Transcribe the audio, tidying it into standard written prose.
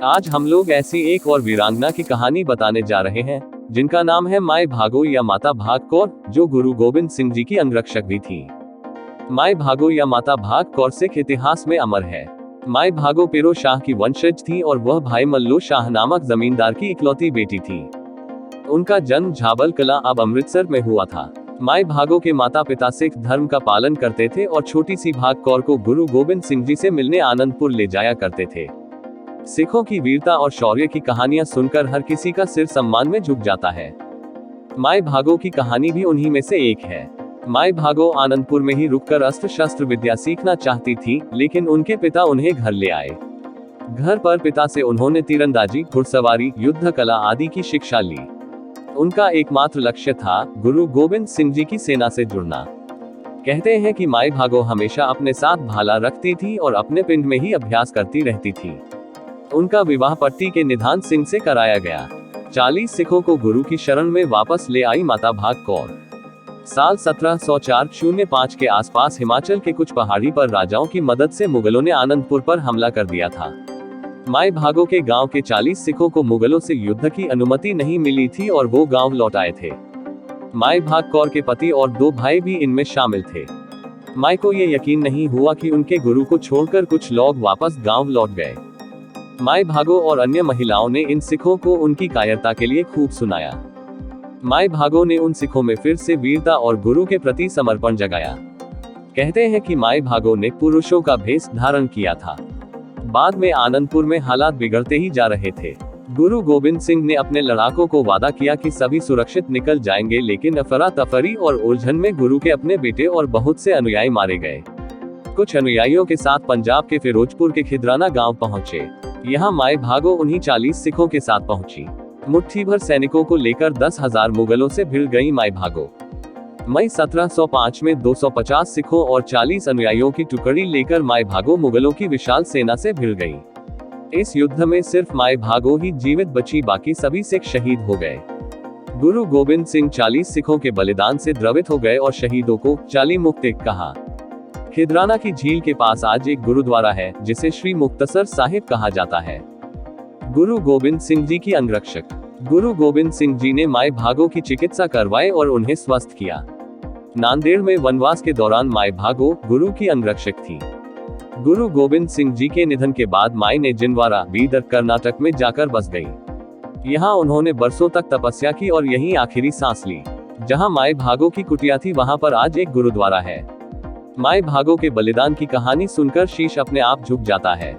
आज हम लोग ऐसी एक और वीरांगना की कहानी बताने जा रहे हैं, जिनका नाम है माई भागो या माता भाग कौर, जो गुरु गोविंद सिंह जी की अंगरक्षक भी थी। माई भागो या माता भाग कौर सिख इतिहास में अमर है। माई भागो पेरो शाह की वंशज थी और वह भाई मल्लो शाह नामक जमींदार की इकलौती बेटी थी। उनका जन्म झाबल कला अब अमृतसर में हुआ था। माई भागो के माता पिता सिख धर्म का पालन करते थे और छोटी सी भाग कौर को गुरु गोविंद सिंह जी से मिलने आनंदपुर ले जाया करते थे। सिखों की वीरता और शौर्य की कहानियां सुनकर हर किसी का सिर सम्मान में झुक जाता है। माई भागो की कहानी भी उन्हीं में से एक है। माई भागो आनंदपुर में ही रुककर अस्त्र शस्त्र विद्या सीखना चाहती थी, लेकिन उनके पिता उन्हें घर ले आए। घर पर पिता से उन्होंने तीरंदाजी, घुड़सवारी, युद्ध कला आदि की शिक्षा ली। उनका एकमात्र लक्ष्य था गुरु गोविंद सिंह जी की सेना से जुड़ना। कहते हैं कि माई भागो हमेशा अपने साथ भाला रखती थी और अपने पिंड में ही अभ्यास करती रहती थी। उनका विवाह पट्टी के निधान सिंह से कराया गया। 40 सिखों को गुरु की शरण में वापस ले आई माता भाग कौर। साल 1704-05 के आसपास हिमाचल के कुछ पहाड़ी पर राजाओं की मदद से मुगलों ने आनंदपुर पर हमला कर दिया था। माई भागो के गांव के 40 सिखों को मुगलों से युद्ध की अनुमति नहीं मिली थी और वो गांव लौट आए थे। माई भाग कौर के पति और 2 भाई भी इनमें शामिल थे। माई को ये यकीन नहीं हुआ कि उनके गुरु को छोड़कर कुछ लोग वापस गांव लौट गए। माई भागो और अन्य महिलाओं ने इन सिखों को उनकी कायरता के लिए खूब सुनाया। माई भागो ने उन सिखों में फिर से वीरता और गुरु के प्रति समर्पण जगाया। कहते हैं कि माई भागो ने पुरुषों का भेष धारण किया था। बाद में आनंदपुर में हालात बिगड़ते ही जा रहे थे। गुरु गोविंद सिंह ने अपने लड़ाकों को वादा किया कि सभी सुरक्षित निकल जाएंगे, लेकिन अफरा तफरी और उलझन में गुरु के अपने बेटे और बहुत से अनुयायी मारे गए। कुछ अनुयायियों के साथ पंजाब के फिरोजपुर के खिदराना गांव पहुंचे। यहाँ माई भागो उन्हीं 40 सिखों के साथ पहुंची। मुट्ठी भर सैनिकों को लेकर 10,000 मुगलों से भिड़ गई माई भागो। मई 1705 में 250 सिखों और 40 अनुयायियों की टुकड़ी लेकर माई भागो मुगलों की विशाल सेना से भिड़ गई। इस युद्ध में सिर्फ माई भागो ही जीवित बची, बाकी सभी सिख शहीद हो गए। गुरु गोविंद सिंह 40 सिखों के बलिदान से द्रवित हो गए और शहीदों को 40 मुक्तिक कहा। खिदराना की झील के पास आज एक गुरुद्वारा है, जिसे श्री मुक्तसर साहिब कहा जाता है। गुरु गोविंद सिंह जी की अंगरक्षक। गुरु गोविंद सिंह जी ने माई भागो की चिकित्सा करवाई और उन्हें स्वस्थ किया। नांदेड़ में वनवास के दौरान माई भागो गुरु की अंगरक्षक थी। गुरु गोविंद सिंह जी के निधन के बाद माई ने जिनवारा, बीदर, कर्नाटक में जाकर बस गई। यहाँ उन्होंने बरसों तक तपस्या की और यहीं आखिरी सांस ली। जहाँ माई भागो की कुटिया थी, वहाँ पर आज एक गुरुद्वारा है। माई भागो के बलिदान की कहानी सुनकर शीश अपने आप झुक जाता है।